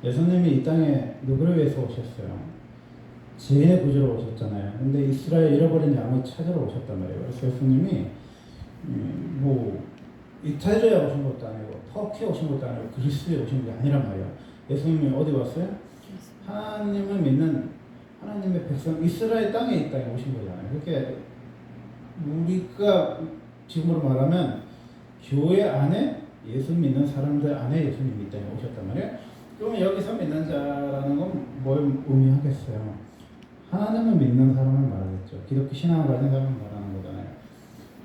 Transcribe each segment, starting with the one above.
예수님이 이 땅에 누구를 위해서 오셨어요? 죄인의 구주로 오셨잖아요. 근데 이스라엘 잃어버린 양을 찾으러 오셨단 말이에요. 그래서 예수님이 뭐 이탈리아에 오신 것도 아니고 터키에 오신 것도 아니고 그리스에 오신 게 아니란 말이에요. 예수님이 어디 왔어요? 하나님을 믿는 하나님의 백성 이스라엘 땅에 이 땅에 오신 거잖아요. 그렇게 우리가 지금으로 말하면 교회 안에 예수 믿는 사람들 안에 예수님이 이 땅에 오셨단 말이에요. 그러면 여기서 믿는 자라는 건 뭘 의미하겠어요? 하나님을 믿는 사람을 말하겠죠. 기독교 신앙을 가진 사람을 말하는 거잖아요.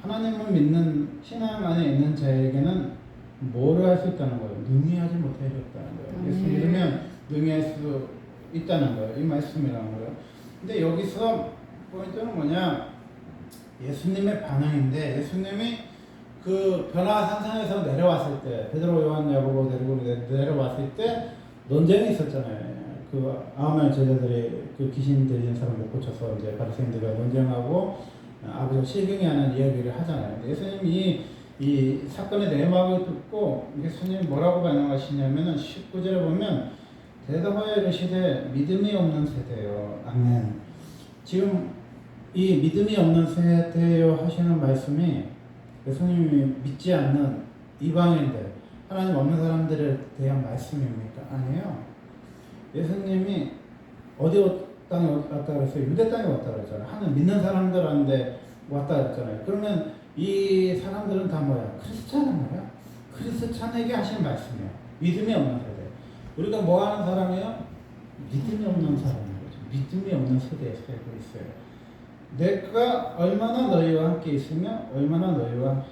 하나님을 믿는 신앙 안에 있는 자에게는 뭐를 할 수 있다는 거예요? 능히하지 못해 줬다는 거예요. 예수 믿으면 능히할 수 있다는 거예요. 이 말씀이라는 거예요. 근데 여기서 포인트는 뭐냐? 예수님의 반응인데, 예수님이 그 변화산상에서 내려왔을 때, 베드로, 요한, 야고보 데리고 내려왔을 때 논쟁이 있었잖아요. 그 아홉 제자들이 그 귀신 들린 사람 못 고쳐서 이제 바리새인들과 논쟁하고 아버지가 실경이 하는 이야기를 하잖아요. 예수님이 이 사건의 내막을 듣고 예수님이 뭐라고 반응하시냐면은 19절에 보면 대답하여 이르시되 믿음이 없는 세대요. 아멘. 지금 이 믿음이 없는 세대요 하시는 말씀이 예수님이 믿지 않는 이방인들, 하나님 없는 사람들에 대한 말씀입니까? 아니에요. 예수님이 어디 땅에 왔다 그랬어요? 유대 땅에 왔다 그랬잖아요. 하나님 믿는 사람들한테 왔다 그랬잖아요. 그러면 이 사람들은 다 뭐야? 크리스찬은 뭐야? 크리스찬에게 하신 말씀이에요. 믿음이 없는 세대. 우리가 뭐 하는 사람이에요? 믿음이 없는 사람인 거죠. 믿음이 없는 세대에 살고 있어요. 내가 얼마나 너희와 함께 있으며 얼마나 너희와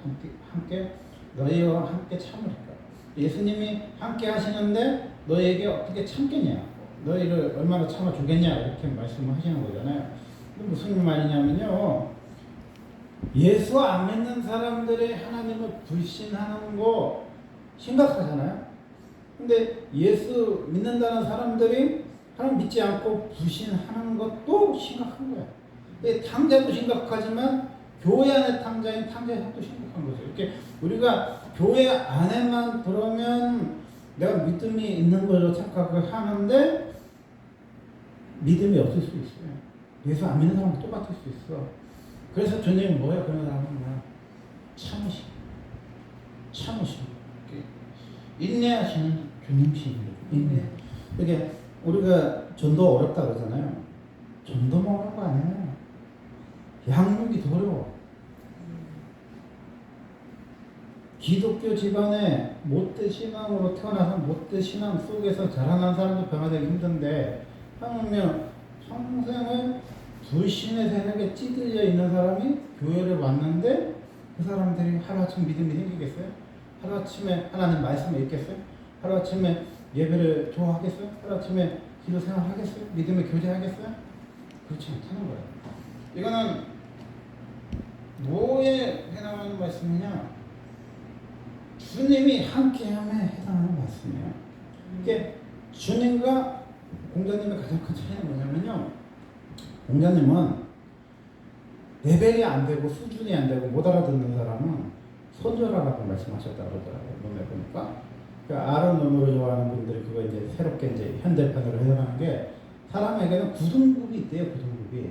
너희와 함께 참을까? 예수님이 함께 하시는데 너희에게 어떻게 참겠냐? 너희를 얼마나 참아주겠냐? 이렇게 말씀을 하시는 거잖아요. 무슨 말이냐면요. 예수 안 믿는 사람들이 하나님을 불신하는 거 심각하잖아요. 근데 예수 믿는다는 사람들이 하나님 믿지 않고 불신하는 것도 심각한 거야. 탕자도 심각하지만 교회 안에 탕자인 탕자도 심각한 거죠. 이렇게 우리가 교회 안에만 들어오면 내가 믿음이 있는 걸로 착각을 하는데 믿음이 없을 수 있어요. 예수 안 믿는 사람은 똑같을 수 있어. 그래서 주님은 뭐야? 그런 사람은 뭐야? 참으심. 인내하시는 주님이십니다. 인내. 이게 우리가 전도 어렵다 그러잖아요. 전도만 어려운 거 아니에요. 양육이 더 어려워. 기독교 집안에 못된 신앙으로 태어나서 못된 신앙 속에서 자라난 사람도 변화되기 힘든데 하물며 평생을 불신의 세력에 찌들려 있는 사람이 교회를 왔는데 그 사람들이 하루아침 믿음이 생기겠어요? 하루아침에 하나님 말씀을 읽겠어요? 하루아침에 예배를 좋아하겠어요? 하루아침에 기도 생활하겠어요? 믿음의 교제하겠어요? 그렇지 못하는 거예요. 이거는 뭐에 해당하는 말씀이냐? 주님이 함께함에 해당하는 말씀이에요. 이게 주님과 공자님의 가장 큰 차이는 뭐냐면요. 공자님은 레벨이 안 되고 수준이 안 되고 못 알아듣는 사람은 손절하라고 말씀하셨다고 그러더라고요. 몸에 보니까. 그러니까 아론론으로 좋아하는 분들이 그거 이제 새롭게 이제 현대판으로 해석하는 게 사람에게는 9등급이 있대요. 9등급이.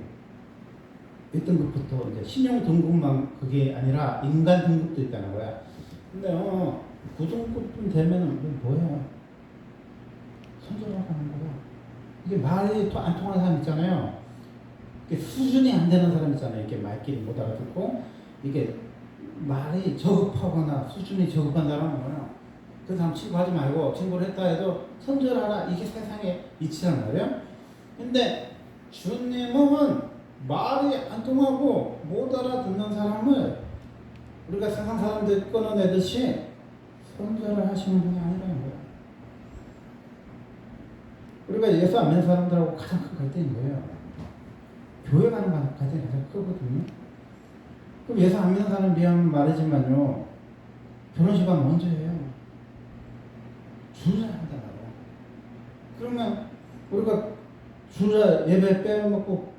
1등급부터 이제 신용 등급만 그게 아니라 인간 등급도 있다는 거야. 근데 9등급쯤 되면은 뭐야? 손절하라는 거야. 이게 말이 또 안 통하는 사람 있잖아요. 이게 수준이 안 되는 사람 있잖아요. 이렇게 말귀를 못 알아듣고 이게 말이 저급하거나 수준이 저급한 사람은 뭐야? 그 사람 친구하지 말고 친구를 했다 해도 손절하라. 이게 세상의 이치란 말이에요. 근데 주님은 말이 안 통하고 못 알아듣는 사람을 우리가 세상 사람들 끊어내듯이 손절을 하시는 분이 아니라는 거예요. 우리가 예수 안 믿는 사람들하고 가장 큰 갈등인 거예요. 교회 가는 갈등이 가장 크거든요. 그럼 예수 안 믿는 사람 미안 말이지만요. 결혼식은 먼저 해요. 주자 한다고. 그러면 우리가 주자 예배 빼먹고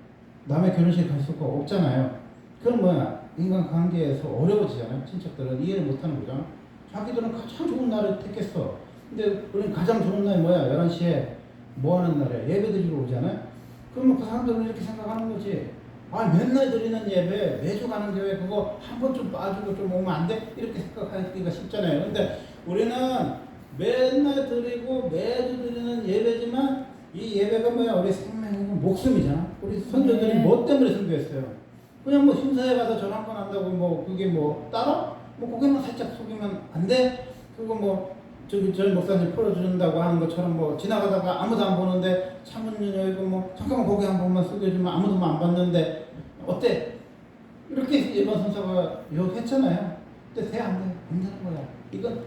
남의 결혼식 갈 수가 없잖아요. 그럼 뭐야? 인간관계에서 어려워지잖아요. 친척들은 이해를 못하는 거죠. 자기들은 가장 좋은 날을 택했어. 근데 우리는 가장 좋은 날이 뭐야? 11시에 뭐 하는 날이야? 예배 드리러 오잖아요? 그러면 그 사람들은 이렇게 생각하는 거지. 아, 맨날 드리는 예배, 매주 가는 교회 그거 한 번 좀 빠지고 좀 오면 안 돼? 이렇게 생각하기가 쉽잖아요. 근데 우리는 맨날 드리고 매주 드리는 예배지만 이 예배가 뭐야? 우리 생명이고 목숨이잖아. 우리 선조들이 뭐 때문에 선교했어요? 그냥 뭐 심사에 가서 전 한 번 한다고 뭐 그게 뭐 따라? 뭐 고개만 살짝 속이면 안 돼? 그거 뭐 저희 목사님 풀어준다고 하는 것처럼 뭐 지나가다가 아무도 안 보는데 창문 열고 뭐 잠깐만 고개 한 번만 숙여주면 아무도 안 봤는데 어때? 이렇게 예반 선사가 욕했잖아요. 근데 돼 안 돼? 안 되는 거야. 이건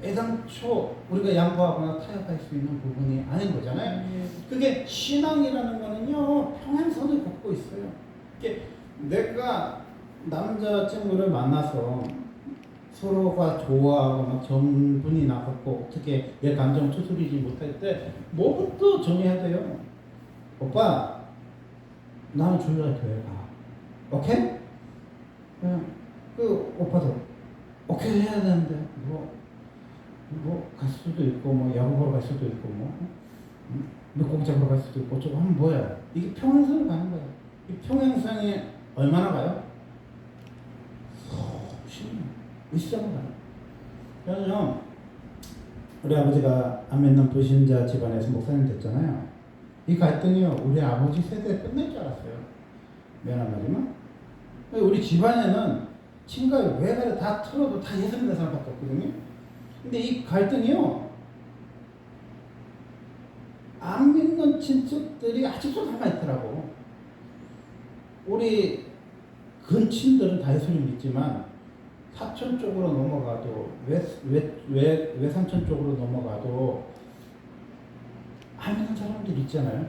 애당초 우리가 양보하거나 타협할 수 있는 부분이 아닌 거잖아요. 그게 신앙이라는 거는요 평행선을 걷고 있어요. 이게 내가 남자친구를 만나서 서로가 좋아하고 막 정분이 나갖고 어떻게 내 감정 추스리지 못할 때 뭐부터 정해야 돼요? 오빠 나는 주일날 교회 가. 오케이? 그 오빠도 오케이 해야 되는데 뭐 갈 수도 있고 뭐 야구 보러 갈 수도 있고 뭐 물고기 잡으러 갈 수도 있고 저거 하면 뭐야? 이게 평행선을 가는 거야. 이 평행선이 얼마나 가요? 일상을 가요. 그래서 우리 아버지가 안 믿는 불신자 집안에서 목사님 됐잖아요. 이 갈등이요 우리 아버지 세대에 끝날 줄 알았어요. 미안한 말이지만 우리 집안에는 친가 외가를 다 틀어도 다 예수 믿는 사람밖에 없거든요. 근데 이 갈등이요 안 믿는 친척들이 아직도 남아있더라고. 우리 근친들은 다 예수를 믿지만 사촌 쪽으로 넘어가도 외삼촌 쪽으로 넘어가도 안 믿는 사람들 있잖아요.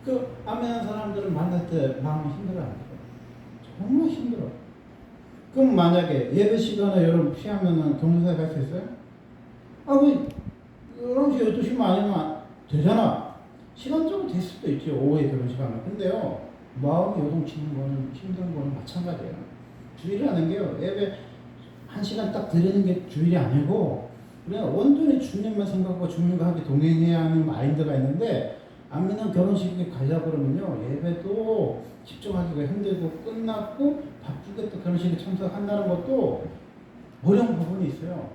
그 안 믿는 사람들을 만날 때 마음이 힘들어합니다. 정말 힘들어. 그럼 만약에 예배 시간에 여러분 피하면은 경찰서에 갈 수 있어요? 아, 왜 11시, 12시만 아니면 되잖아. 시간적으로 될 수도 있지, 오후에 그런 시간은. 근데요, 마음이 요동치는 거는 힘든 거는 마찬가지예요. 주일이라는 게요, 예배 1시간 딱 드리는 게 주일이 아니고, 그냥 온전히 주님만 생각하고 주님과 함께 동행해야 하는 마인드가 있는데, 안 믿는 결혼식에 가려고 그러면요, 예배도 집중하기가 힘들고 끝났고 바쁘게 또 결혼식에 참석한다는 것도 어려운 부분이 있어요.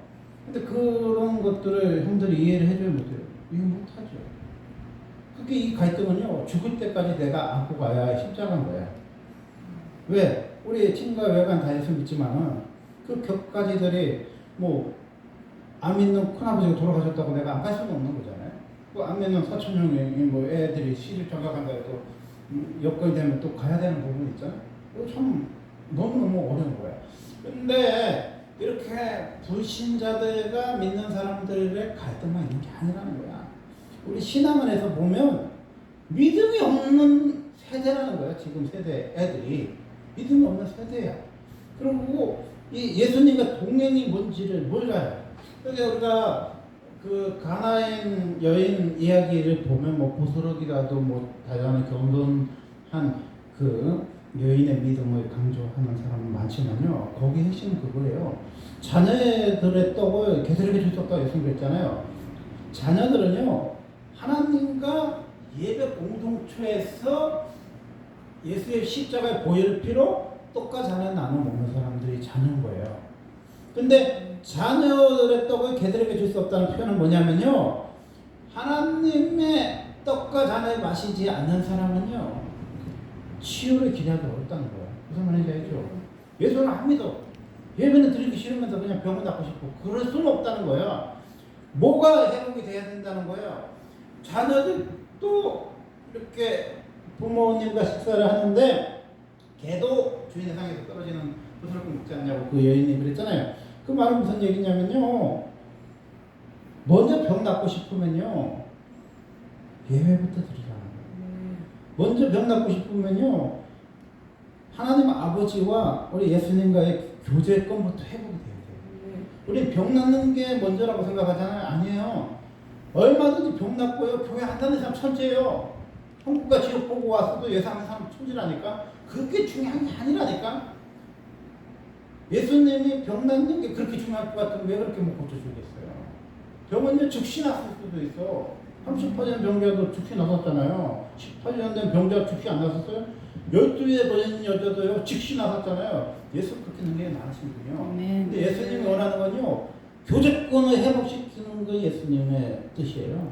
근데 그런 것들을 형들이 이해를 해줘야 못해요. 이해 못하죠. 그게 이 갈등은요, 죽을 때까지 내가 안고 가야 십자가인 거야. 왜? 우리 친가 외간 다 예수 믿지만은 그 격가지들이 뭐 안 믿는 큰아버지가 돌아가셨다고 내가 안 갈 수는 없는 거잖아요. 또 안 믿는 사촌 형이 뭐 애들이 시집 장가간다 해도 여건이 되면 또 가야 되는 부분이 있잖아요. 이거 참 너무너무 어려운 거야. 근데 이렇게 불신자들과 믿는 사람들의 갈등만 있는 게 아니라는 거야. 우리 신앙원에서 보면 믿음이 없는 세대라는 거야. 지금 세대 애들이 믿음이 없는 세대야. 그리고 이 예수님과 동행이 뭔지를 몰라요. 그러니까 우리가 그 가나안 여인 이야기를 보면 뭐 부스러기라도 뭐 다양한 경건한 그 여인의 믿음을 강조하는 사람은 많지만요. 거기 핵심은 그거예요. 자녀들의 떡을 개들에게 줄 수 없다고 예수님 그랬잖아요. 자녀들은요 하나님과 예배 공동체에서 예수의 십자가의 보혈 피로 떡과 잔을 나눠 먹는 사람들이 자녀인 거예요. 근데 자녀들의 떡을 개들에게 줄 수 없다는 표현은 뭐냐면요, 하나님의 떡과 잔을 마시지 않는 사람은요 치유를 기대하기 어렵다는 거예요. 무슨 말인지 알죠? 예수는 안 믿어. 예배는 드리기 싫으면서 그냥 병을 낫고 싶고 그럴 수는 없다는 거야. 뭐가 회복이 돼야 된다는 거야. 자녀들도 이렇게 부모님과 식사를 하는데 개도 주인의 상에서 떨어지는 부스러기 먹지 않냐고 그 여인이 그랬잖아요. 그 말은 무슨 얘기냐면요, 먼저 병 낫고 싶으면요 예배부터 드리라는 거예요. 먼저 병 낫고 싶으면요 하나님 아버지와 우리 예수님과의 교제권부터 회복이 돼야 돼요. 우리 병 낫는 게 먼저라고 생각하잖아요. 아니에요. 얼마든지 병 낫고요 교회 한다는 사람 천재예요. 천국과 지옥 보고 와서도 예상하는 사람 천재라니까. 그게 중요한 게 아니라니까. 예수님이 병 낫는 게 그렇게 중요할 것 같으면 왜 그렇게 못 고쳐주겠어요? 병은 즉시 났을 수도 있어. 30% 병자도 즉시 나섰잖아요. 18년 된 병자 즉시 안 나섰어요? 12에 걸린 여자도요, 즉시 나섰잖아요. 예수 그렇게 능력이 많으시군요. 근데 예수님이 원하는 건요, 교제권을 회복시키는 게 예수님의 뜻이에요.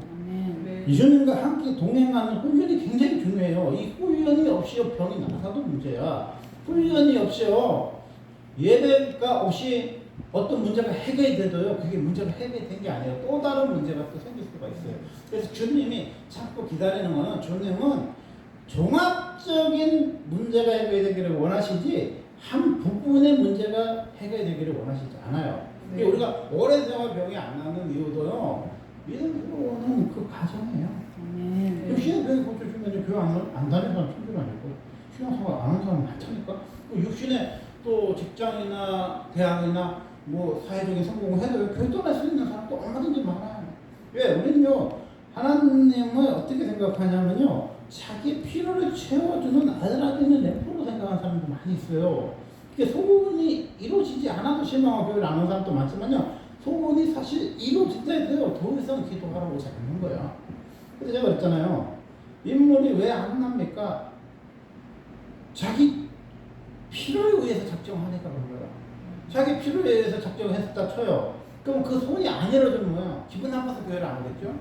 예수님과 함께 동행하는 훈련이 굉장히 중요해요. 이 훈련이 없이요, 병이 나서도 문제야. 훈련이 없이요, 예배가 없이 어떤 문제가 해결이 돼도요, 그게 문제가 해결이 된 게 아니에요. 또 다른 문제가 또 생길 수가 있어요. 그래서 주님이 참고 기다리는 거는, 주님은 종합적인 문제가 해결되기를 원하시지 한 부분의 문제가 해결되기를 원하시지 않아요. 네. 우리가 오랜 세월 병이 안 나는 이유도요, 믿음으로는 그 과정이에요. 육신의 병이 고쳐주면 교회 안 다니는 사람 천주가 아니고 신앙생활 안 하는 사람 많다니까. 육신의 또 직장이나 대학이나 뭐 사회적인 성공을 해도 교회 떠날 수 있는 사람도 얼마든지 많아요. 왜? 우리는요, 하나님을 어떻게 생각하냐면요, 자기 필요를 채워주는 아들아들의 램프로 생각하는 사람도 많이 있어요. 그게 소원이 이루어지지 않아도 실망하고 교회를 안 오는 사람도 많지만요, 소원이 사실 이루어진다 해도요, 더 이상 기도하라고 잘 않는 거야. 그래서 제가 그랬잖아요. 인물이 왜 안 납니까? 자기 필요에 의해서 작정하니까 그런 거야. 자기 필요에 의해서 작정했다 쳐요. 그럼 그 소원이 안 이루어지면 뭐야? 기분 나빠서 교회를 안 오겠죠?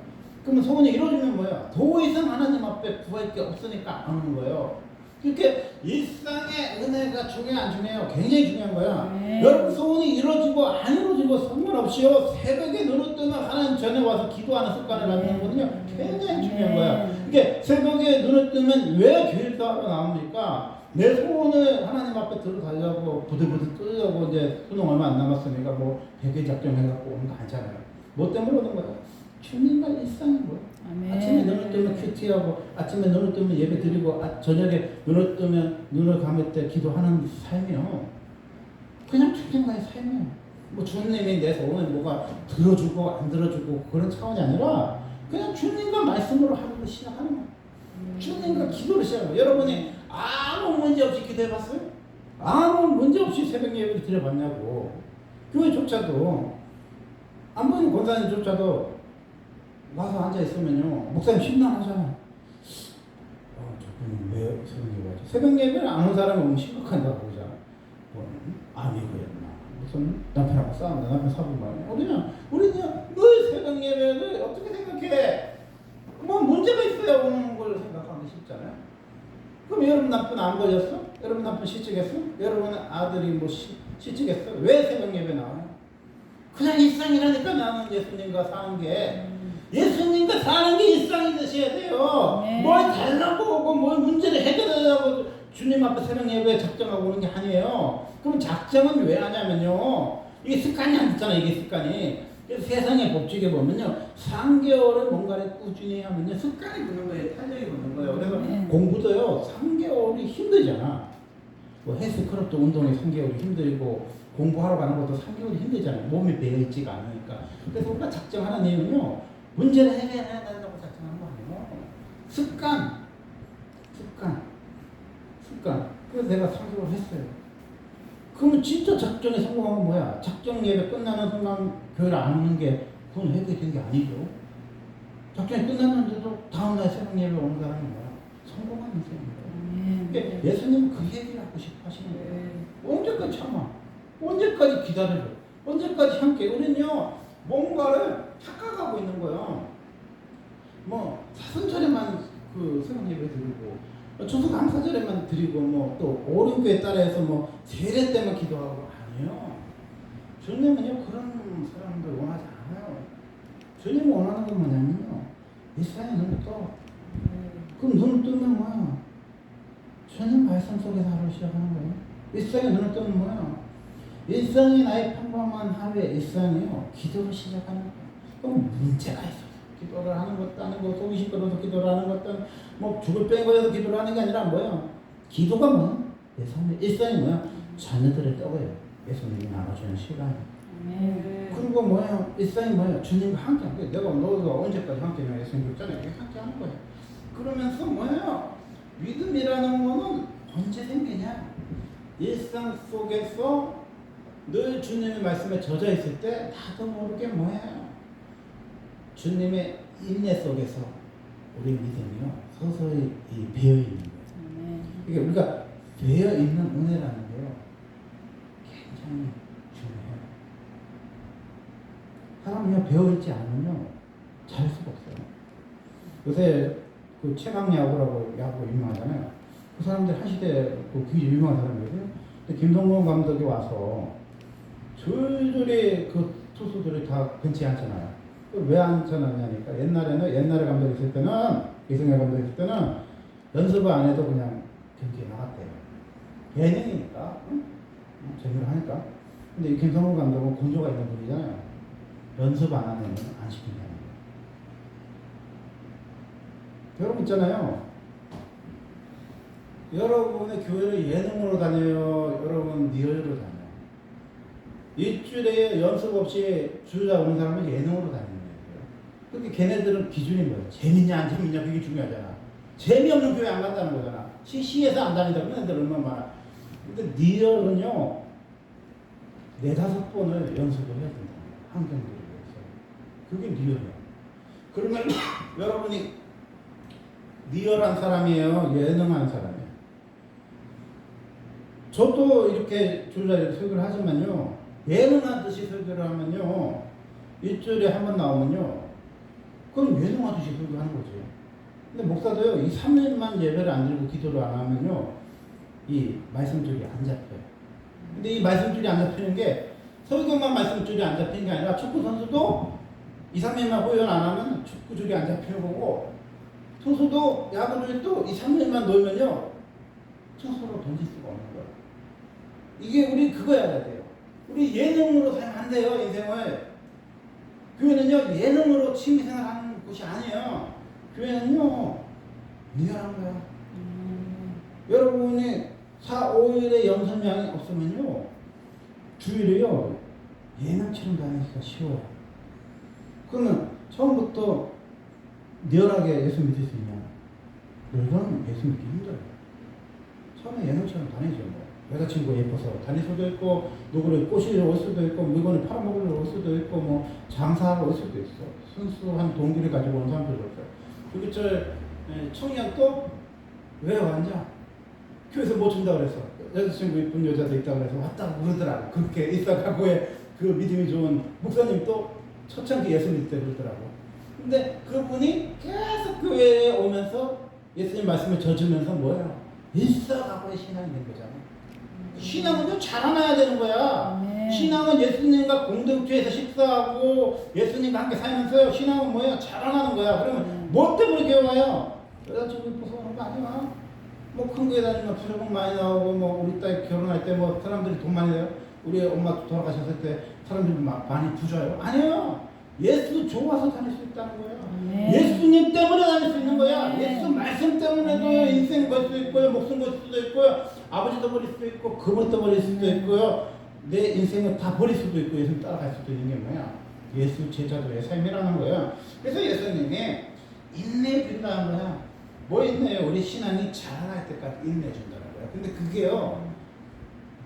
그러면 소원이 이루어지면 뭐야? 더 이상 하나님 앞에 구할 게 없으니까 안 오는 거예요. 그렇게 일상의 은혜가 중요해 안 중요해요? 굉장히 중요한 거야. 여러분 소원이 이루어지고 안 이루어지고 상관없이요, 새벽에 눈을 뜨면 하나님 전에 와서 기도하는 습관을 만드는 거거든요. 굉장히 중요한 거야. 이게 새벽에 눈을 뜨면 왜 교회를 하러 나옵니까? 내 소원을 하나님 앞에 들어달라고 부들부들 뜨려고 이제 수능 얼마 안 남았으니까 뭐 100일 작정해갖고 오는 거 아니잖아요. 뭐 때문에 오는 거야? 주님과 일상인 거예요. 아침에 눈을 뜨면 큐티하고, 아침에 눈을 뜨면 예배 드리고, 저녁에 눈을 뜨면 눈을 감을 때 기도하는 삶이요, 그냥 주님과의 삶이에요. 뭐 주님이 내 소원을 뭐가 들어주고 안 들어주고 그런 차원이 아니라 그냥 주님과 말씀으로 하루를 시작하는 거예요. 주님과 기도를 시작해요. 여러분이 아무 문제 없이 기도해봤어요? 아무 문제 없이 새벽 예배를 드려봤냐고. 교회조차도 안 보이는 권사님조차도 와서 앉아있으면요, 목사님 심란하잖아. 저분이 왜 새벽 예배하지? 새벽 예배를 안 온 사람이 오면 심각한다고 그러잖아. 아미고였나, 무슨 남편하고 싸운다, 남편 사부만. 우리는 늘 새벽 예배를 어떻게 생각해? 뭐 문제가 있어야 오는 걸 생각하기 쉽잖아요. 그럼 여러분 남편 안 걸렸어? 여러분 남편 시집했어? 여러분 아들이 뭐 시집했어? 왜 새벽 예배 나와요? 그냥 일상이라니까. 나는 예수님과 사는 게, 예수님과 사는 게 일상이 되셔야 돼요. 뭘 달라고 하고 뭘 문제를 해결하려고 주님 앞에 새벽 예배에 작정하고 오는 게 아니에요. 그럼 작정은 왜 하냐면요, 이게 습관이 안 됐잖아. 이게 습관이. 그래서 세상의 법칙에 보면요, 3개월을 뭔가를 꾸준히 하면요, 습관이 붙는 거예요. 탄력이 붙는 거예요. 그래서 공부도요, 3개월이 힘들잖아. 뭐 헬스클럽도 운동이 3개월이 힘들고, 공부하러 가는 것도 3개월이 힘들잖아요. 몸이 배어있지가 않으니까. 그래서 우리가 작정하는 이유는요, 문제를 해결해야 된다고 작정하는 거 아니에요. 습관. 그래서 내가 3개월 했어요. 그러면 진짜 작정에 성공한 건 뭐야? 작정 예배 끝나는 순간 교회를 안 오는 게 그건 해결된 게 아니죠. 작정이 끝났는데도 다음날 새벽 예배 오는 사람이 뭐야? 성공한 인생인 거예요. 그러니까 예수님은 그 얘기를 하고 싶어 하시는 거예요. 언제까지 참아? 언제까지 기다려줘? 언제까지 함께? 우리는요, 뭔가를 착각하고 있는 거예요. 뭐 사순절에만 그 새벽 예배 드리고, 추수감사절에만 드리고, 뭐 또 오륜교에 따라서 뭐 세례 때만 기도하고. 아니에요. 주님은요, 그런 사람들 원하지 않아요. 주님이 원하는 건 뭐냐면요, 일상에 눈을 떠. 그럼 눈을 뜨면 뭐야? 주님 말씀 속에서 하루 시작하는 거예요. 일상에 눈을 뜨면 뭐야? 일상이 나의 평범한 하루의 일상이요, 기도로 시작하는 거예요. 그럼 문제가 있어요. 기도를 하는 것도 아니고, 속이 시끄러워서 기도를 하는 것도 아니고, 뭐 죽을 빼고해서 기도를 하는 게 아니라 뭐야? 기도가 뭐야? 내 삶의 일상이 뭐야? 자녀들을 떠고요. 예수님이 나눠주는 시간. 그리고 뭐야? 일상이 뭐야? 주님과 함께 하는 거야. 내가 너가 언제까지 함께 하냐? 예수님 그랬잖아요. 함께 하는 거야. 그러면서 뭐야? 믿음이라는 거는 언제 생기냐? 일상 속에서 늘 주님의 말씀에 젖어 있을 때 나도 모르게 뭐예요? 주님의 인내 속에서 우리 믿음이요 서서히 배어 있는 거예요. 이게 우리가 배어 있는 은혜라는 게요 굉장히 중요해요. 사람이요 배어 있지 않으면요 잘 수가 없어요. 요새 그 최강야구라고 야구 유명하잖아요. 그 사람들 한 시대 그 유명한 사람이거든요. 근데 김성근 감독이 와서 줄줄이 그 투수들이 다 벤치에 앉잖아요. 왜 앉혀놨냐니까 옛날에 감독이 있을 때는 이승엽 감독이 있을 때는 연습을 안 해도 그냥 경기에 나갔대요. 예능이니까 재미를 하니까. 근데 이 김성근 감독은 건조가 있는 분이잖아요. 연습 안 하면 안 시킨다는 거예요. 여러분 있잖아요. 여러분의 교회를 예능으로 다녀요. 여러분 리얼로 다녀요. 일주일에 연습 없이 주일날 오는 사람은 예능으로 다니는 거예요. 그렇게 걔네들은 기준이 뭐예요? 재밌냐 안 재밌냐 그게 중요하잖아. 재미없는 교회 안 간다는 거잖아. 시에서 안 다닌다 그런 애들 얼마나 많아. 근데 리얼은요 4-5번을 연습을 해야 된다. 한 경기를 위해서. 그게 리얼이에요. 그러면 여러분이 리얼한 사람이에요? 예능한 사람이에요? 저도 이렇게 주일날 설교를 하지만요 예능하듯이 설교를 하면요 일주일에 한 번 나오면요 그럼 예능하듯이 설교하는 거죠. 근데 목사도요 이 3일만 예배를 안 드리고 기도를 안 하면요 이 말씀줄이 안 잡혀요. 근데 이 말씀줄이 안 잡히는 게 설교만 말씀줄이 안 잡히는 게 아니라 축구 선수도 2-3일만 후연 안 하면 축구줄이 안 잡히는 거고 투수도 야구줄이 또 2-3일만 놓으면요 투수로 던질 수가 없는 거예요. 이게 우리 그거 해야 돼요. 우리 예능으로 살면 안 돼요, 인생을. 교회는요, 예능으로 취미생활 하는 곳이 아니에요. 교회는요, 리얼한 거야. 여러분이 4-5일의 연습량이 없으면요, 주일에요, 예능처럼 다니기가 쉬워요. 그러면 처음부터 리얼하게 예수 믿을 수 있냐? 물론 예수 믿기 힘들어요. 처음에 예능처럼 다니죠, 뭐. 여자친구 예뻐서 다닐 수도 있고, 누구를 꼬시러 올 수도 있고, 물건을 팔아먹으러 올 수도 있고, 뭐, 장사하러 올 수도 있어. 순수한 동기를 가지고 온 사람들도 있어요. 그리고 저 청년 또 왜 왔냐? 교회에서 뭐 준다고 그랬어. 여자친구 예쁜 여자도 있다고 그래서 왔다고 그러더라고. 그렇게 있어가고의 그 믿음이 좋은 목사님 또 초창기 예수 믿을 때 그러더라고. 근데 그분이 계속 교회에 오면서 예수님 말씀을 져주면서 뭐야? 일사각오의 신앙이 된 거잖아. 신앙은요 자라나야 되는 거야. 신앙은 예수님과 공동체에서 식사하고 예수님과 함께 살면서요. 신앙은 뭐야? 자라나는 거야. 그러면 뭐 때문에 교회 와요? 여자친구 이뻐서 오는 거 아니야? 뭐 큰 교회 다니면 부적금 많이 나오고 뭐 우리 딸 결혼할 때 뭐 사람들이 돈 많이 내요. 우리 엄마 돌아가셨을 때 사람들이 많이 부자요? 아니에요. 예수 좋아서 다닐 수 있다는 거예요. 예수님 때문에 다닐 수 있는 거야. 예수 말씀 때문에도 인생 걸 수 있고요. 목숨 걸 수도 있고요. 아버지도 버릴 수도 있고 그것도 버릴 수도 있고요. 내 인생을 다 버릴 수도 있고 예수님 따라갈 수도 있는 게 뭐야? 예수 제자도의 삶이라는 거야. 그래서 예수님이 인내 준다는 거야. 뭐 있네요? 우리 신앙이 자라날 때까지 인내 준다는 거야. 근데 그게요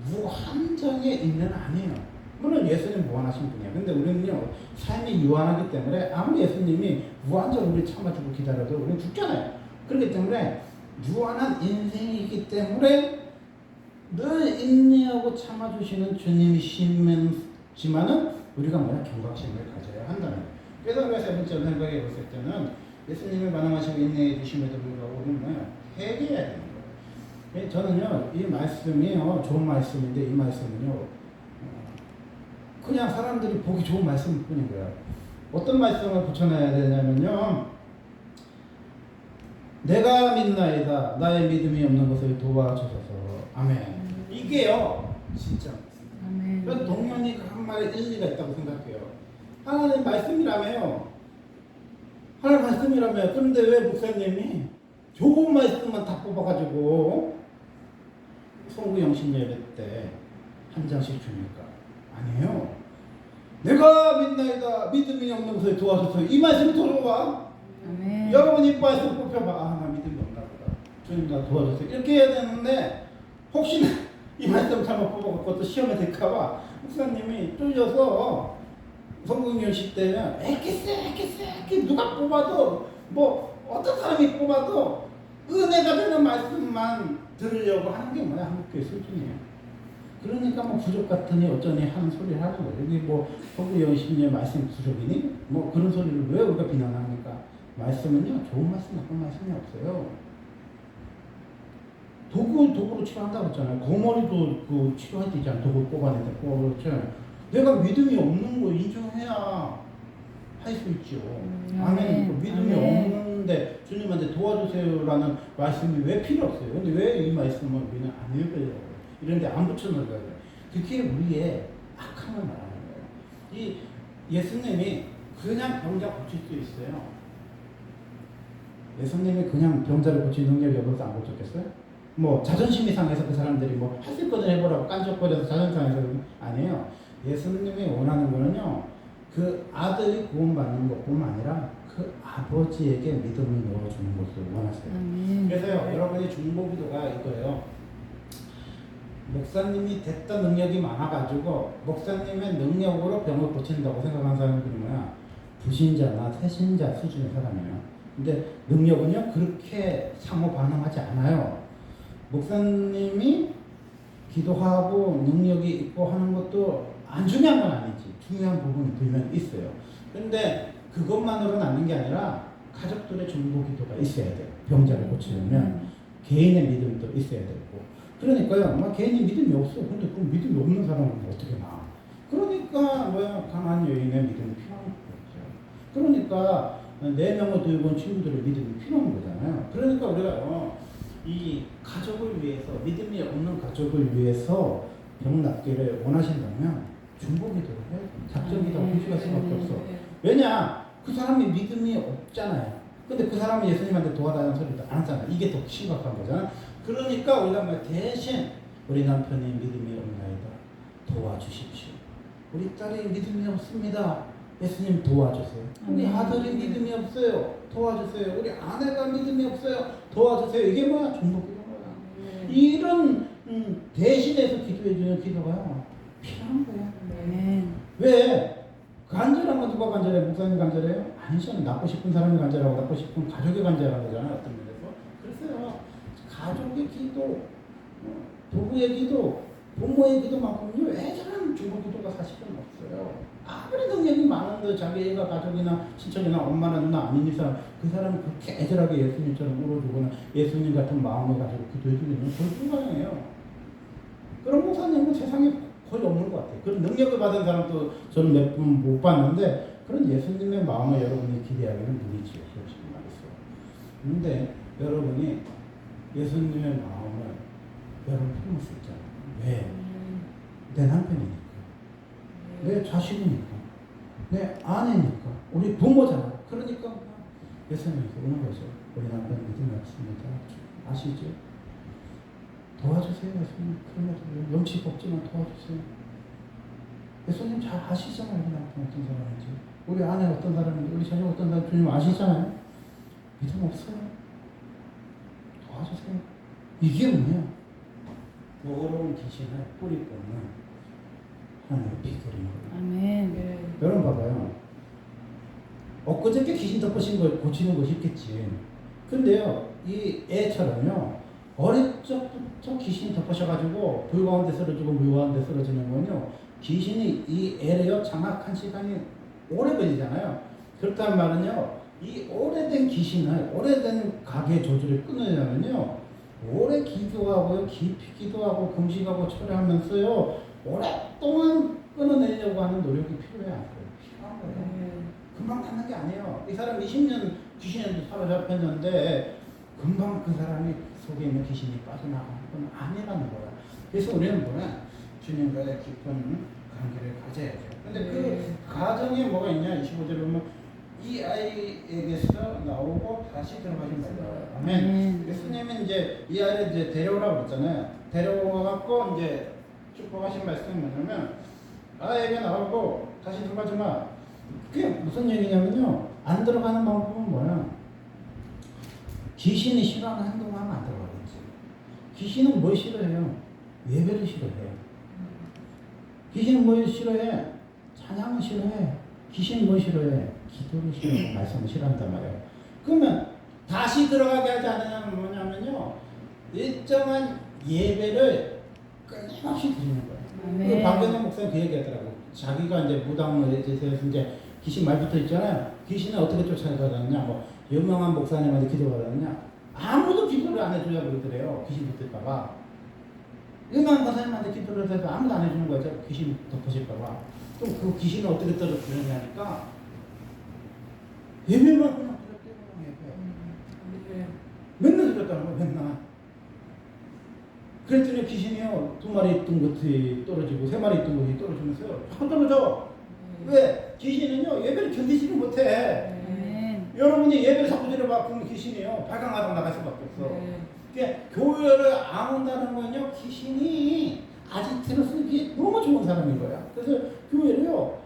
무한정의 인내는 아니에요. 물론 예수님 무한하신 분이야. 근데 우리는요 삶이 유한하기 때문에 아무리 예수님이 무한정 우리 참아주고 기다려도 우리는 죽잖아요. 그렇기 때문에 유한한 인생이기 때문에 늘 인내하고 참아주시는 주님이시지만은 우리가 뭐야 경각심을 가져야 한다는 거예요. 그래서 우리가 세 번째 생각해 봤을 때는 예수님이 반응하시고 인내해 주심에도 불구하고 우리는 뭐야 회개해야 되는 거예요. 저는요 이 말씀이요 좋은 말씀인데 이 말씀은요 그냥 사람들이 보기 좋은 말씀일 뿐인 거예요. 어떤 말씀을 붙여놔야 되냐면요 내가 믿나이다 나의 믿음이 없는 것을 도와주소서. 아멘. 이게요 진짜 아멘. 동명이 그 한 말에 일리가 있다고 생각해요. 하나님 말씀이라며요. 하나님 말씀이라며요. 그런데 왜 목사님이 좋은 말씀만 다 뽑아가지고 송구영신 예배 때 한 장씩 주니까 아니에요. 내가 믿나이다 믿음이 없는 것을 도와줘서 이 말씀이 들어와. 여러분이 이 말씀 뽑혀봐. 아, 나 믿음이 없나 보다. 주님 나 도와줘서 이렇게 해야 되는데 혹시나 이 말씀 잘못 뽑아갖고 또 시험에 들까봐 목사님이 쫄려서 성공연식 때는 에키스 누가 뽑아도 뭐 어떤 사람이 뽑아도 은혜가 되는 말씀만 들으려고 하는 게 뭐야 한국교회 수준이에요. 그러니까 뭐 부족 같으니 어쩌니 하는 소리를 하는 거예요. 여기 뭐 성공연식의 말씀 부족이니 뭐 그런 소리를 왜 우리가 비난합니까? 말씀은요 좋은 말씀 나쁜 말씀이 없어요. 도구로 치료한다고 했잖아요. 거머리도 그 치료할 때 있잖아요. 도구 뽑아내다 그렇죠. 내가 믿음이 없는 거 인정해야 할 수 있죠. 아멘. 그 믿음이 없는데 주님한테 도와주세요라는 말씀이 왜 필요 없어요? 근데 왜 이 말씀을 우리는 안 읽어요? 이런데 안 붙여놓은 거예요. 그게 우리의 악함을 말하는 거예요. 이 예수님이 그냥 병자 고칠 수 있어요. 예수님이 그냥 병자를 고칠 능력이 없어서 안 고쳤겠어요? 뭐 자존심이 상해서 그 사람들이 뭐 할 수 있거든 해보라고 깐족거려서 자존심 상해서 아니에요. 예수님이 원하는 거는요 그 아들이 구원받는 것뿐만 아니라 그 아버지에게 믿음을 넣어주는 것을 원하세요. 그래서요 여러분의 중보기도가 이거예요. 목사님이 됐다 능력이 많아가지고 목사님의 능력으로 병을 고친다고 생각하는 사람들이 뭐야 불신자나 새신자 수준의 사람이에요. 근데 능력은요 그렇게 상호 반응하지 않아요. 목사님이 기도하고 능력이 있고 하는 것도 안 중요한 건 아니지. 중요한 부분이 분명 있어요. 근데 그것만으로는 아닌 게 아니라 가족들의 중보 기도가 있어야 돼요. 병자를 고치려면 개인의 믿음도 있어야 되고. 그러니까요, 막 개인의 믿음이 없어. 근데 그 믿음이 없는 사람은 어떻게 나? 그러니까 뭐야 강한 여인의 믿음이 필요한 거죠. 그러니까 4명을 들고 온 친구들의 믿음이 필요한 거잖아요. 그러니까 우리가 이 가족을 위해서 믿음이 없는 가족을 위해서 병 낫기를 원하신다면 중보기도를 해야 돼. 작정기도가 필요할 수밖에 없어. 왜냐? 그 사람이 믿음이 없잖아요. 근데 그 사람이 예수님한테 도와달라는 소리도 안 하잖아. 이게 더 심각한 거잖아. 그러니까 우리가 대신 우리 남편이 믿음이 없나이다. 도와주십시오. 우리 딸이 믿음이 없습니다. 예수님 도와주세요. 우리 아들이 믿음이 없어요. 도와주세요. 우리 아내가 믿음이 없어요. 도와주세요. 이게 뭐야? 중보기도인 거야. 이런 대신해서 기도해주는 기도가 필요한 거야. 왜? 간절한 건 누가 간절해? 목사님 간절해요? 아니잖아요. 낳고 싶은 사람이 간절하고 낳고 싶은 가족이 간절한 거잖아요. 어떤 면에서. 그래서요. 가족의 기도, 부부의 기도, 부모의 기도만큼요. 애절한 중보기도가 사실은 없어요. 아무리 능력이 많은데 자기 애가 가족이나 친척이나 엄마나 누나 아닌 이상 그 사람이 그렇게 애절하게 예수님처럼 울어주거나 예수님 같은 마음을 가지고 기도해주는 건 불가능해요. 그런 목사님은 세상에 거의 없는 것 같아요. 그런 능력을 받은 사람도 저는 몇 분 못 봤는데 그런 예수님의 마음을 여러분이 기대하기는 무리지요. 솔직히 말해서. 그런데 여러분이 예수님의 마음을 여러분 품을 수 있잖아요. 왜? 내 남편이니까. 내 자식이니까. 내 아내니까. 우리 부모잖아. 그러니까 예수님에서 오는 거죠. 우리 남편 믿음이 없습니다. 아시죠? 도와주세요. 예수님. 그러면 염치 없지만 도와주세요. 예수님 잘 아시잖아요. 우리 남편 어떤 사람인지. 우리 아내 어떤 사람인지. 우리 자식 어떤 사람인지 주님 아시잖아요. 믿음 없어요. 도와주세요. 이게 뭐냐? 어려운 귀신을 뿌리 뽑는 하나님의 비결인 거예요. 아멘. 네. 여러분 봐봐요. 엊그저께 귀신 덮으신 걸 고치는 것이 있겠지. 근데요, 이 애처럼요, 어릴 적부터 귀신이 덮으셔가지고 불 가운데 쓰러지고 물 가운데 쓰러지는 건요, 귀신이 이 애를요, 장악한 시간이 오래 걸리잖아요. 그렇다는 말은요, 이 오래된 귀신을, 오래된 가게 저주를 끊으려면요, 오래 기도하고요, 깊이 기도하고 금식하고 철회하면서요, 오랫동안 끊어내려고 하는 노력이 필요한 거예요. 금방 낫는 게 아니에요. 이 사람 20년 귀신한테 사로잡혔는데 금방 그 사람이 속에 있는 귀신이 빠져나가는 건 아니라는 거야. 그래서 우리는 뭐냐? 주님과의 깊은 관계를 가져야죠. 근데 그 가정에 뭐가 있냐? 25절에 보면 이 아이에게서 나오고 다시 들어가신 거예요. 아멘. 예수님은 이제 이 아이를 이제 데려오라고 그랬잖아요. 데려와갖고 이제 축복하신 말씀이 뭐냐면 아이에게 나오고 다시 들어가지 마. 그게 무슨 얘기냐면요. 안 들어가는 방법은 뭐야? 귀신이 싫어하는 행동을 하면 안 들어가겠지. 귀신은 뭘 싫어해요? 예배를 싫어해요. 귀신은 뭘 싫어해? 찬양을 싫어해. 귀신 뭐 싫어해? 기도를 싫어하고 말씀을 싫어한단 말이에요. 그러면 다시 들어가게 하지 않느냐면 뭐냐면요. 일정한 예배를 끊임없이 드리는 거예요. 그 박근혜 목사님 그 얘기하더라고. 자기가 이제 무당을 이제 귀신 말 붙어 있잖아요. 귀신을 어떻게 쫓아내가느냐, 뭐 유명한 목사님한테 기도하느냐, 아무도 기도를 안 해주려고 그러더래요. 귀신 붙을까봐. 유명한 목사님한테 기도를 해도 아무도 안 해주는 거죠. 귀신 덮으실까봐. 또 그 귀신을 어떻게 떨어뜨리냐니까 예배만 그냥 예배. 맨날 들었다는 거야, 맨날. 그랬더니 귀신이요, 2마리 있던 것이 떨어지고 3마리 있던 것이 떨어지면서요, 자꾸 떨어져. 왜? 귀신은요, 예배를 견디지를 못해. 여러분이 예배를 자꾸 드려봐, 그러면 귀신이요, 발광하다가 나갈 수밖에 없어. 그러니까 교회를 안 온다는 건요, 귀신이 아지트를 쓰기 너무 좋은 사람인 거야. 그래서 교회를요,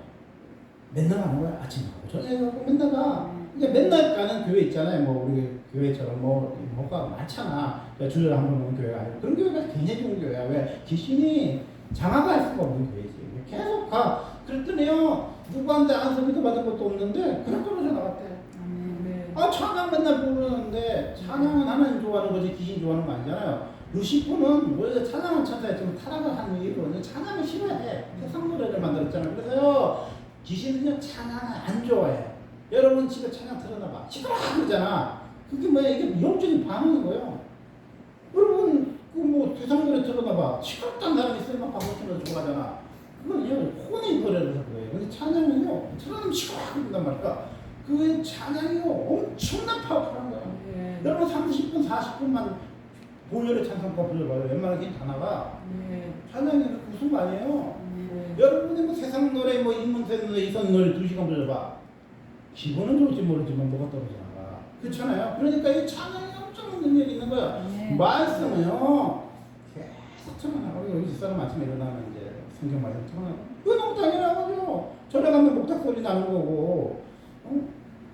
맨날 가는 거야. 아침하고 저녁하고 맨날 가. 그러니까 맨날 가는 교회 있잖아요. 뭐 우리 교회처럼 뭐가 많잖아. 주일에 한 번 오는 교회가 아니고 그런 교회가 굉장히 좋은 교회야. 왜? 귀신이 장악할 수가 없는 교회지. 계속 가. 그랬더니요, 누구한테 안수기도 받은 것도 없는데 그냥 떨어져 나갔대. 아, 찬양 맨날 부르는데 찬양은 하나님 좋아하는 거지 귀신 좋아하는 거 아니잖아요. 루시퍼는 원래 찬양은 천사였지만 타락을 한 이유로 찬양을 싫어해. 세상 노래를 만들었잖아요. 그래서요, 귀신은요, 찬양을 안 좋아해. 여러분 집에 찬양 틀어놔봐. 시끄러 그러잖아. 그게 뭐야? 이게 영적인 반응인 거예요. 여러분, 뭐 세상 노래 틀어놔봐. 시끄럽다는 사람이 있으면 막 방송 틀어서 좋아하잖아. 그건 혼인 노래를 해서 그래요. 근데 찬양은요, 틀어놓으면 시끄러 그런단 말이야. 그 찬양이요, 엄청난 파워풀한 거야. 여러분 30분, 40분만 보혈의 찬송가 불러봐요. 웬만하게 다 나가. 찬양이 무슨 거 아니에요? 여러분이 뭐 세상 노래, 뭐 인문세 노래, 이선 노래 2시간 불러봐. 기분은 좋을지 모르지만 뭐가 떨어져 나가. 그렇잖아요. 그러니까 이 찬양이 엄청난 능력이 있는 거야. 말씀은요, 계속 틀어나가고, 여기 집사람 아침에 일어나면 이제 성경 말씀 틀어나가고. 그거 너무 당연하죠. 전에 가면 목탁 소리 나는 거고,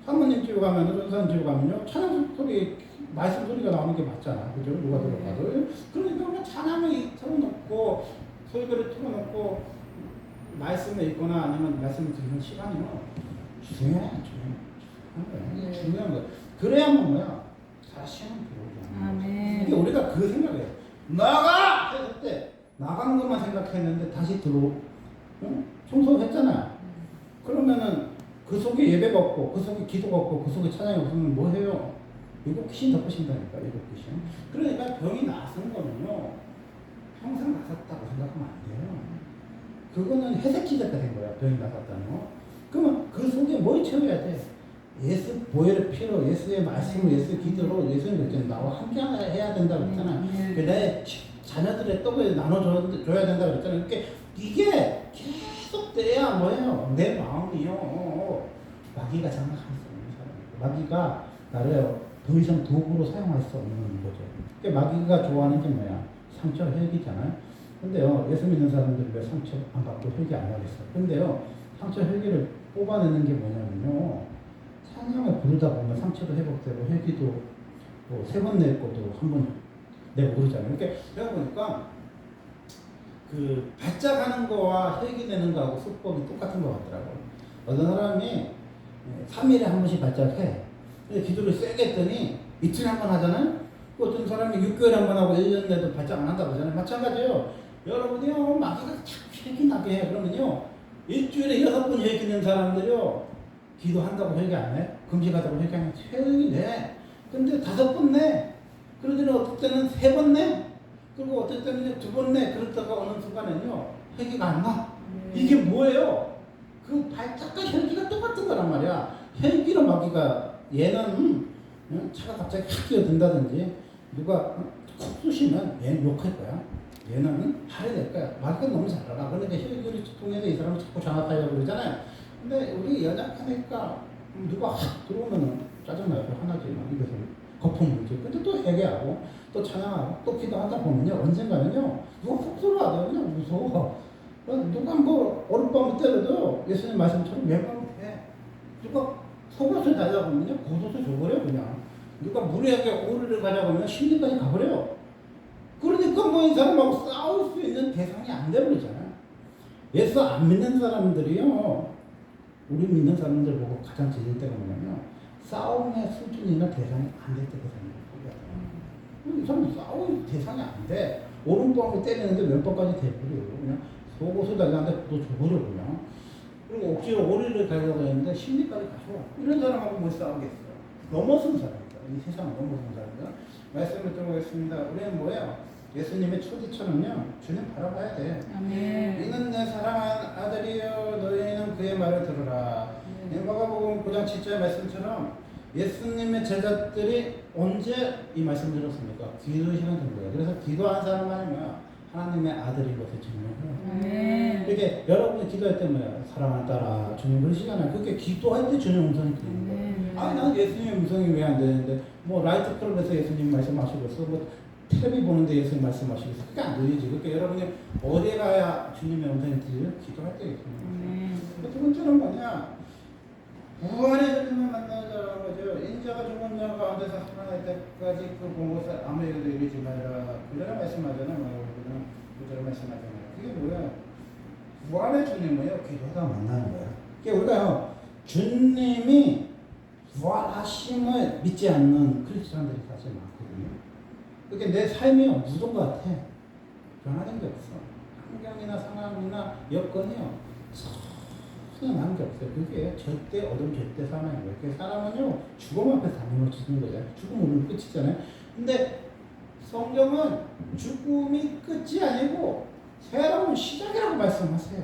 사모님 집에 가면, 전사님 집에 가면요, 찬양 소리, 말씀 소리가 나오는 게 맞잖아. 그죠? 누가 들어가도. 그러니까 우리가 찬양을 틀어놓고, 설교를 틀어놓고, 말씀을 읽거나 아니면 말씀을 듣는 시간이요, 중요한 거야. 중요한 거야. 그래야만 뭐야? 다시는 들어오지 않는 거야. 이게 우리가 그 생각이에요. 나가! 했을 때, 나가는 것만 생각했는데 다시 청소했잖아. 그러면은, 그 속에 예배가 없고, 그 속에 기도가 없고, 그 속에 찬양이 없으면 뭐 해요? 이거 귀신 덮으신다니까, 이거 귀신. 그러니까 병이 나선 거는요, 평생 나섰다고 생각하면 안 돼요. 그거는 회색지대가 된 거야, 병이 나섰다는 거. 그러면 그 속에 뭘 채워야 돼? 예수 보혈의 피로, 예수의 말씀으로, 예수의 기도로, 예수의 결정 나와 함께 해야 된다고 그랬잖아. 내 자녀들의 떡을 나눠줘야 된다고 그랬잖아. 그러니까 이게 계속 돼야 뭐예요? 내 마음이요, 마귀가 장악할 수 없는 사람이에요. 마귀가 나를 더 이상 도구로 사용할 수 없는 거죠. 그러니까 마귀가 좋아하는 게 뭐야? 상처 혈기잖아요. 근데요, 예수 믿는 사람들이 왜 상처 안 받고 혈기 안 받겠어? 근데요, 상처 혈기를 뽑아내는 게 뭐냐면요, 찬양을 부르다 보면 상처도 회복되고 혈기도 뭐 3번 낼 것도 1번 내고 그러잖아요. 그러니까 내가 보니까 그 발작하는 거와 혈기 내는 거하고 수법이 똑같은 것 같더라고요. 어떤 사람이 3일에 한 번씩 발작해. 근데 기도를 세게 했더니 이틀에 한 번 하잖아요. 어떤 사람이 6개월에 한 번 하고 1년 내도 발작 안 한다고 하잖아요. 마찬가지예요. 여러분이요, 마귀가 자꾸 혈기 나게 해. 그러면요, 일주일에 6번 혈기 낸 사람들이요, 기도한다고 혈기 안 해? 금식하다고 혈기 안 해? 혈기 내. 근데 5번 내. 그러더니 어떨 때는 3번 내. 그리고 어떨 때는 2번 내. 그러다가 어느 순간에는요, 혈기가 안 나. 이게 뭐예요? 그 발작과 혈기가 똑같은 거란 말이야. 혈기로 마귀가, 얘는 차가 갑자기 확 끼어든다든지, 누가 콕 쑤시면 얘는 욕할 거야. 얘는 화를 낼 거야. 마귀가 너무 잘 알아. 그러니까 혈기를 통해서 이 사람을 자꾸 장악하려고 그러잖아요. 근데 우리 연약하니까 누가 확 들어오면은 짜증나요. 화나지. 막 입에서 거품 물지. 근데 또 회개하고, 또 찬양하고, 또 기도하다 보면요, 언젠가는요, 누가 훅 들어와도 그냥 무서워. 누가 뭐 어젯밤에 때려도 예수님 말씀처럼 멸망 해. 누가 속옷을 달라고 하면요, 겉옷을 줘버려, 그냥. 누가 무리하게 오르를 가자고 하면 심리까지 가버려요. 그러니까 뭐 이 사람하고 싸울 수 있는 대상이 안 돼버리잖아요. 예수 안 믿는 사람들이요, 우리 믿는 사람들 보고 가장 짖을 때가 뭐냐면 싸움의 수준이나 대상이 안 될 때가 생겨요. 이 사람 싸울 대상이 안 돼. 오른방울 때리는데 몇 번까지 돼버려요. 그냥 속옷을 달라는데 또 줘버려 그냥. 그리고 억지로 오리를 가려고 했는데 심리까지 가서 이런 사람하고 못 싸우겠어요. 넘어선 사람이다. 이 세상을 넘어선 사람이다. 말씀을 드리겠습니다. 우리는 뭐예요? 예수님의 초대처럼요. 주님 바라봐야 돼. 아멘. 이는 내 사랑한 아들이여 너희는 그의 말을 들으라. 마가복음 9장 7절 말씀처럼 예수님의 제자들이 언제 이 말씀을 들었습니까? 기도 시간 정도예요. 그래서 기도한 사람만이 뭐야? 하나님의 아들인 것을 증명해요. 이렇게 여러분이 기도할 때 뭐야? 사랑하는 딸아 주님 그러시잖아요. 그렇게 기도할 때 주님 음성이 들리는 거예요. 아니 난 예수님 음성이 왜 안 되는데 뭐 라이트 클럽에서 예수님 말씀하시고 있어 뭐 텔레비 보는데 예수님 말씀하시고 있어 그게 안 들리지. 그러니까 여러분이 어디에 가야 주님의 음성이 들려요? 기도할 때 두 번째는 뭐냐? 부활의 주님을 만나자는 거죠. 인자가 죽은 자 가운데서 살아날 때까지 그 본 것을 아무에게도 이르지 말라. 그전에 말씀하잖아요. 그전에 말씀하잖아요. 그게 뭐야? 부활의 주님을요 기도하다 만나는 거야. 그러니까 우리가요 주님이 부활하심을 믿지 않는 크리스천들이 사실 많거든요. 그러니까 내 삶이 무덤 같아. 변하는 게 없어. 환경이나 상황이나 여건이요 전혀 나는 게 없어요. 그게 절대 어둠 절대 사망이에요. 그 사람은요 죽음 앞에 담임을 주는 거예요. 죽음은 끝이잖아요. 근데 성경은 죽음이 끝이 아니고 새로운 시작이라고 말씀하세요.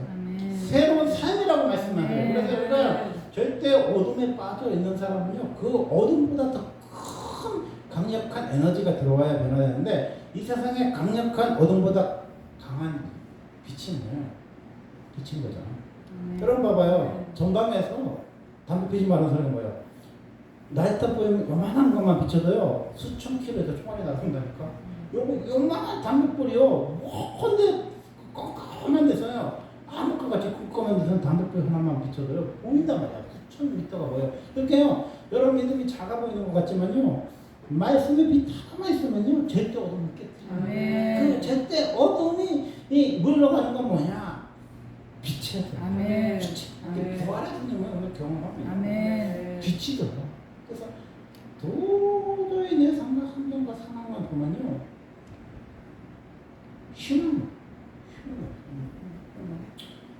새로운 삶이라고 말씀하세요. 그래서 우리가 절대 어둠에 빠져 있는 사람은요 그 어둠보다 더 큰 강력한 에너지가 들어와야 변화되는데 이 세상에 강력한 어둠보다 강한 빛이 뭐예요? 빛인 거잖아. 여러분 봐봐요. 전방에서 담배 피지 말라는 사람이 뭐예요? 라이터 보이면 요만한 것만 비춰도요 수천 킬로에서 총알이 나온다니까. 요거 요만한 담배불이요 먼데 껌껌한 데서요 아무것과 같이 껌껌한 데서는 담배불 하나만 비춰도요 보인단 말이야. 수천 미터가 보여요. 그렇게요 여러분 믿음이 작아 보이는 것 같지만요 말씀의 빛 하나만 있으면요 절대 어둠이 깨뜨려요. 그 절대 어둠이 물러가는 건 뭐냐? 빛이야. 아멘. 빛이. 부활의 주님을 오늘 경험합니다. 아멘. 빛이 들어. 그래서 도저히 내 삶과 환경과 상황만 보면요 힘은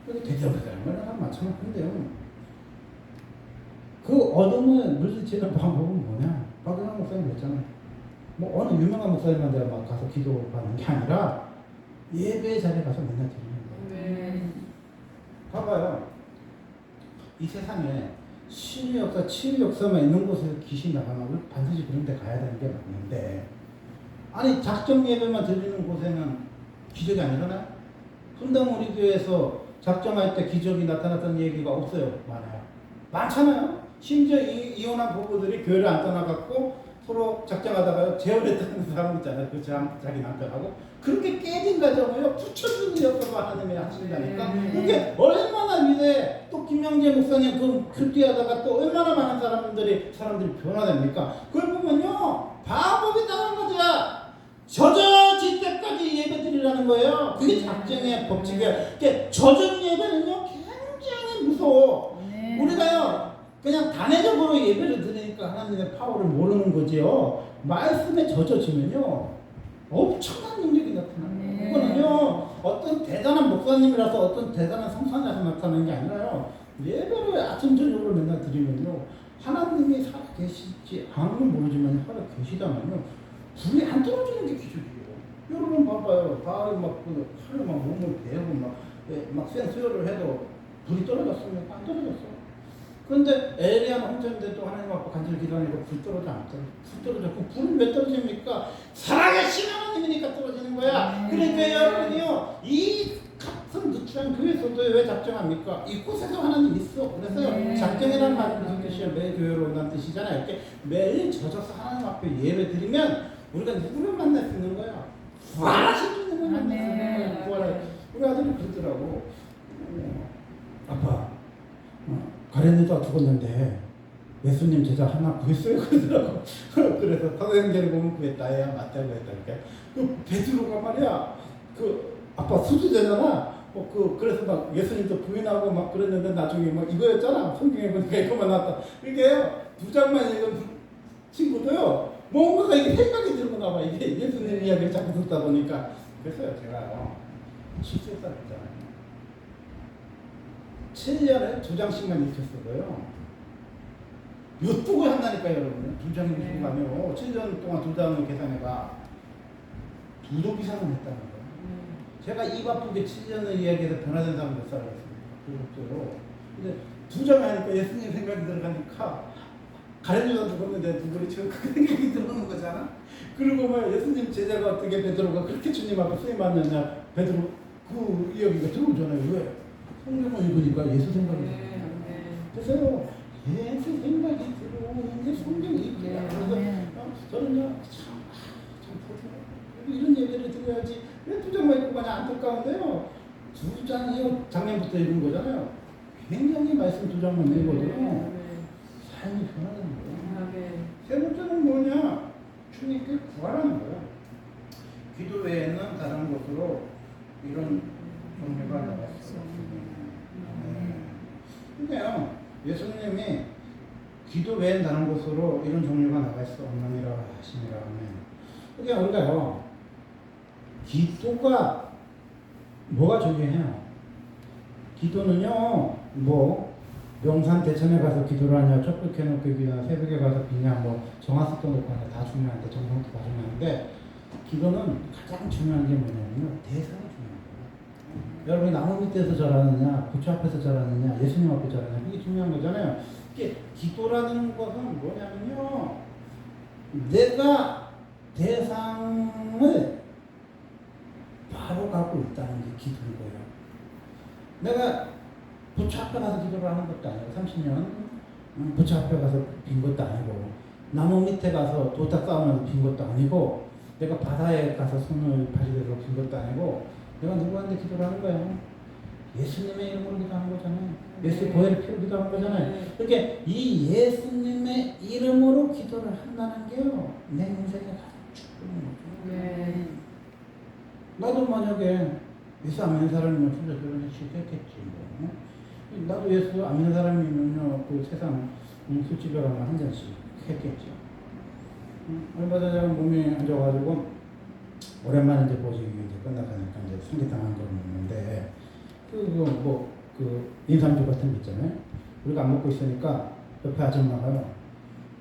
그게 대답하는 거랑 마찬가지인데요. 그 어둠을 물리치는 방법은 뭐냐? 박은영 목사님 그랬잖아요. 뭐 어느 유명한 목사님한테 막 가서 기도받는 게 아니라 예배 자리에 가서 맨날 드리는 거예요. 봐봐요. 이 세상에 신의 역사, 치유 역사만 있는 곳에 귀신 나가면 반드시 그런 데 가야 되는 게 맞는데 아니 작정 예배만 드리는 곳에는 기적이 안 일어나요? 분당 우리 교회에서 작정할 때 기적이 나타났다는 얘기가 없어요? 많아요. 많잖아요. 심지어 이혼한 부부들이 교회를 안 떠나갖고 서로 작정하다가 재혼했다는 사람 있잖아요. 그 자기 남편하고 그렇게 깨진 가정을요 붙여주는 역사가 하나님이 하신다니까. 그게 얼마나 위대해. 또 김명재 목사님 그 큐티하다가 또 얼마나 많은 사람들이 변화됩니까? 그걸 보면요 방법이 따른 거죠. 젖어질 때까지 예배 드리라는 거예요. 그게 작정의 법칙이에요. 젖은 예배는요 굉장히 무서워. 우리가요 그냥 단회적으로 예배를 드리니까 하나님의 파워를 모르는 거지요. 말씀에 젖어지면요 엄청난 능력이 나타나요. 그거는요 어떤 대단한 목사님이라서 어떤 대단한 성산자에서 나타나는 게 아니라요 예배를 아침 저녁으로 맨날 드리면요 하나님이 살아계시지 않으면 모르지만 살아계시다면요 불이 안 떨어지는 게 기적이에요. 여러분 봐봐요. 바알이 막 칼을 막 몸을 베고 막 센수요를 해도 불이 떨어졌습니까? 안 떨어졌어. 그런데 에리야 혼자인데도 하나님 앞에 간절히 기도하니까 불 떨어져 안 떨어져? 불 떨어져. 그 불은 왜 떨어집니까? 살아계신 하나님이니까 떨어지는 거야. 그러니까 여러분이요 이 같은 누추한 교회에서도 왜 작정합니까? 이곳에서 하나님 있어. 그래서 작정이라는 말이 무슨 뜻이에요? 매일 교회로 온다는 뜻이잖아요. 이렇게 매일 젖어서 하나님 앞에 예배 드리면 우리가 누구를 만날 수 있는 거야? 부활하신 주님을 만날 수 있는 거야. 우리 아들이 그러더라고. 아빠 가련이가 죽었는데 예수님 제자 하나 구했어요 그러더라고. 그래서 사도행전을 보면 구했다. 얘야 맞다고 했다. 그 베드로가 말이야 그 아빠 수두제잖아. 그래서 막 예수님도 부인하고 막 그랬는데 나중에 막 이거였잖아. 성경에 보니까 이거만 나왔다. 이게 두 장만 읽은 친구도요. 뭔가가 이게 생각이 들고 나와. 이게 예수님 이야기를 자꾸 듣다 보니까. 그래서요, 제가 실수했다잖아요. 7년에 2장씩만 읽혔어요. 엿보고 한다니까요, 여러분. 2장 읽은 거 아니에요. 7년 동안 2장을 계산해봐. 2억 이상은 했다는 거예요. 제가 입 아프게 7년을 이야기해서 변화된 사람 몇 살이었습니까? 그것도. 근데 2장 하니까 예수님 생각이 들어가니까 가련유다 죽었는데 누구리 지금 그 생각이 들어오는 거잖아. 그리고 뭐 예수님 제자가 어떻게 베드로가 그렇게 주님 앞에 수임하느냐, 베드로 그 이야기가 들어오잖아요. 왜? 성경을 읽으니까 예수 생각이 들어요. 그래서요, 예수 생각이 들어오는 게 성경 읽기야. 그래서 저는요, 참 이런 얘기를 들어야지. 왜 2장만 읽고 그냥 안타까운데요. 2장이요, 작년부터 읽은 거잖아요. 굉장히 말씀 2장만 읽어도요, 삶이 변하는 거예요. 세 번째는 뭐냐? 주님께 구하라는 거예요. 기도 외에는 다른 곳으로 이런 종류가 나갈 수 없습니다. 그러니까요, 예수님이 기도 외엔 다른 곳으로 이런 종류가 나갈 수 없느니라 하시니라 하면, 그러니까 우리가요, 기도가 뭐가 중요해요? 기도는요, 뭐 명산 대천에 가서 기도를 하냐, 촛불 켜놓고 기도하냐, 새벽에 가서 비냐, 뭐 정화석도 놓고 하냐, 다 중요한데, 정성도 다 중요한데, 기도는 가장 중요한 게 뭐냐면요, 대상이 중요한 거예요. 여러분이 나무 밑에서 절하느냐, 부처 앞에서 절하느냐, 예수님 앞에 절하느냐, 그게 중요한 거잖아요. 이게 기도라는 것은 뭐냐면요, 내가 대상을 바로 갖고 있다는 게 기도인 거예요. 내가 부처 앞에 가서 기도를 하는 것도 아니고, 30년 부처 앞에 가서 빈 것도 아니고, 나무 밑에 가서 도탁 쌓으면서 빈 것도 아니고, 내가 바다에 가서 손을 발휘해서 빈 것도 아니고, 내가 누구한테 기도를 하는 거예요? 예수님의 이름으로 기도하는 거잖아요. 예수의 보혈의 피로 기도하는 거잖아요. 그러니까 이 예수님의 이름으로 기도를 한다는 게요, 내 인생에 가장 축복인 거죠. 나도 만약에 예수 안 믿는 사람이면 진짜 결혼이 싫겠지. 뭐. 나도 예수 안 믿는 사람이면요, 그 세상 술집에 가면 한 잔씩 했겠죠. 얼마 전에 몸이 안 좋아가지고 오랜만에 이제 보직이 이제 끝나가니까 이제 삼계탕 한 그릇 먹는데, 그 인삼주 같은 거 있잖아요. 우리가 안 먹고 있으니까 옆에 아줌마가요,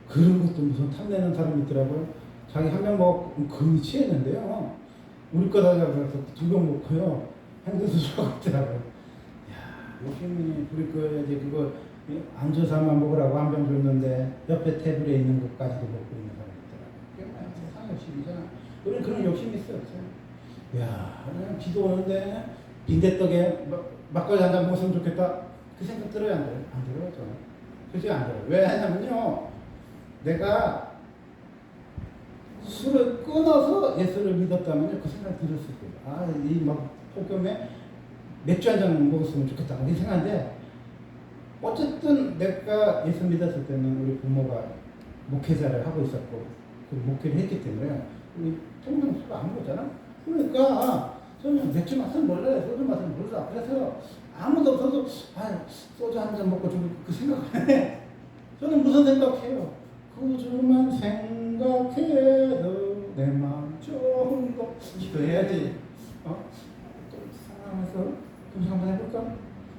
그런 것도 무슨 탐내는 사람이 있더라고요. 자기 한 병 먹고 금이 취했는데요, 우리 거다 잡아서 2병 먹고요, 행동수술하고 있더라고요. 야, 욕심이 우리 거야지. 그거 안주사만 먹으라고 한 병 줬는데 옆에 테이블에 있는 것까지도 먹고 있는 사람이 있더라고요. 그게 뭐야, 세상 욕심이잖아. 우리는 그런 욕심이 있어요. 야, 그냥 비도 오는데 빈대떡에 막걸리 한 잔 먹었으면 좋겠다. 그 생각 들어요, 안 들어요? 안 들어요, 저는. 솔직히 안 들어요. 왜 하냐면요, 내가 술을 끊어서 예수를 믿었다면요, 그 생각 들었을 거예요. 아, 이 막 폭염에 맥주 한 잔 먹었으면 좋겠다. 이렇게 생각하는데, 어쨌든 내가 예수 믿었을 때는 우리 부모가 목회자를 하고 있었고, 그 목회를 했기 때문에 우리 통영 술 안 먹었잖아. 그러니까 저는 맥주 맛은 몰라요. 소주 맛은 몰라. 그래서 아무도 없어도 소주 한 잔 먹고 좀 그 생각 안 해. 저는 무슨 생각해요? 그주만 생각해도 내 마음 좋은 거 기도해야지. 또 상황에서 그 한번 해볼까?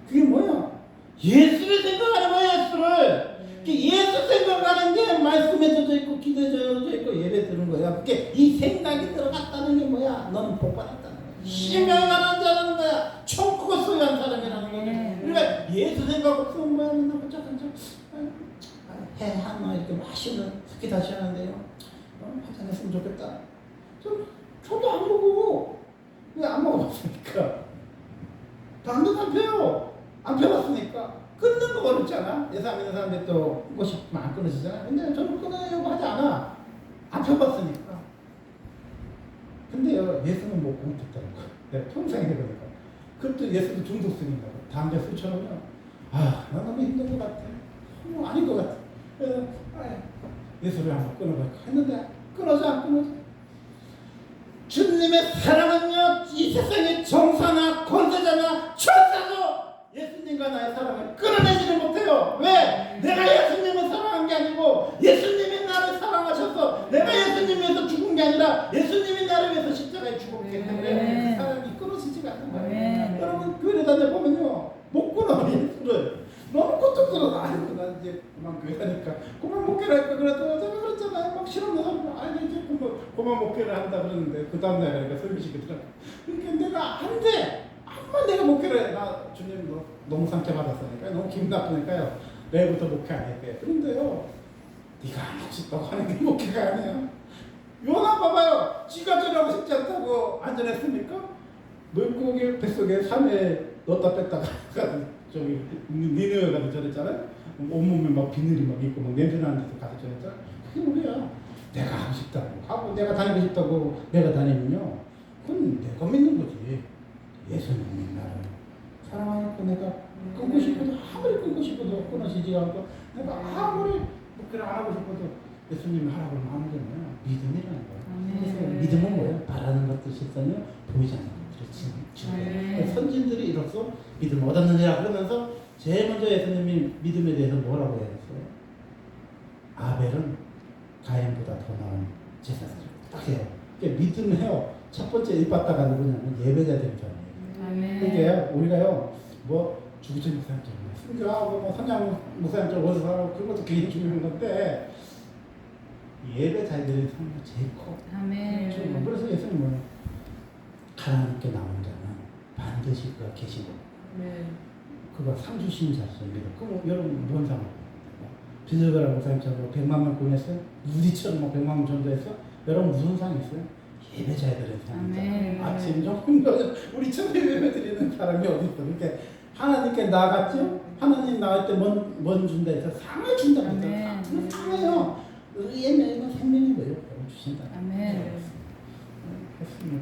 그게 뭐야? 예수를 생각하는 거야, 예수를. 예수 생각하는 게 말씀에 젖어 있고 기도에 젖어 있고 예배 드는 거야. 그게 이 생각이 들어갔다는 게 뭐야? 너는 복 받았다는 거야. 심령하는 자라는 거야. 천국을 소유한 사람이라는 거야. 그러니까 예수 생각 없으면 뭐야? 맨날 혼자간적 해 하나 이렇게 마시는 특히 다시 하는데요. 화장했으면 좋겠다. 저도 안 먹어. 왜 안 먹어봤으니까. 담배도 안 펴요. 안 펴봤으니까. 끊는 거 어렵지 않아? 예수 안 믿는 사람들 또 것이 안 끊어지잖아. 근데 저는 끊으려고 하지 않아. 안 펴봤으니까. 근데요, 예수는 못 끊겠다는 거야. 내가 평생 해보니까. 그것도 예수도 중독성인가 봐. 담배 술처럼요. 나 너무 힘든 것 같아. 아닌 것 같아. 예수를 한번 끊어볼까 했는데 끊어져 안 끊어져. 주님의 사랑은요, 이 세상의 정사나 권세자나 천사도 예수님과 나의 사랑을 끊어내지를 못해요. 왜? 내가 예수님을 사랑한 게 아니고 예수님이 나를 사랑하셔서 내가 예수님 위해서 죽은 게 아니라 예수님이 나를 위해서 십자가에 죽었기 때문에 그 사랑이 끊어지지가 않는 거예요. 여러분 교회 다녀보면요, 못 끊어 예수를. 너무 고통스러워. 아이고 나 이제 그만 교회 다니까 그만 목회를 할까 그래도 제가 그랬잖아요. 막 싫어하는 사람 아니 이제 그만 목회를 한다 그러는데 그 다음날 그러니까 설교시키더라고. 그러니까 내가 안 돼. 한번 내가 목회를 해. 나 주님 너무 상처받았으니까 너무 기분 나쁘니까요. 내일부터 목회 안 할게. 그런데요, 네가 안 하고 싶다고 하는 게 목회가 아니야. 요나 봐봐요. 지가 전하고 싶지 않다고 안전했습니까? 물고기 뱃속에 3회 넣었다 뺐다가 저기 니네가 가서 전했잖아요. 온몸에 막 비늘이 막 있고 막 냄새 나는 데서 가서 전했잖아. 그게 뭐야? 내가 하고 싶다고 하고 내가 다니고 싶다고 내가 다니면요, 그건 내가 믿는 거지. 예수님이 나를 사랑하니까 내가 끊고 싶어도 아무리 끊고 싶어도 끊어지지가 않고 내가 아무리 목회를 안 하고 싶어도 예수님이 하라고 하는 게 뭐야? 믿음이라는 거야. 그래서 믿음은 뭐야? 바라는 것도 실상이요, 보이지 않는 것들이 선진들이 이로써 믿음을 얻었느냐 그러면서 제일 먼저 예수님이 믿음에 대해서 뭐라고 해야겠어요? 아벨은 가인보다 더 나은 제사장이라고 딱 해요. 그러니까 믿음해요. 첫 번째 일받다가 누구냐면 예배자 되는 사람이에요. 그러니까 우리가요, 뭐 주구장 목사님처럼 순교하고 뭐 선양 목사님처럼 어디서 하고 그런 것도 굉장히 중요한 건데 예배자들이 상이 제일 커. 그래서 예수님은 뭐예요? 하나님께 나온 자는 반드시 그가 계시고 그가 상 주신 자신입니다. 그럼 여러분 뭔 상을? 비서가라 목사님처럼 100만 명 구원했어요? 우리처럼 뭐 100만 명 전도했어? 여러분 무슨 상이 있어요? 예배자들의 상이죠. 아침 좀 우리처럼 예배 드리는 사람이 어디 있어? 그러니까 하나님께 나아갔죠? 하나님 나갈 때 뭔 준다 해서 상을 준다 그랬죠. 그 상을요, 의의 매이고 생명의 매력 주신다. 아멘. 했습니다.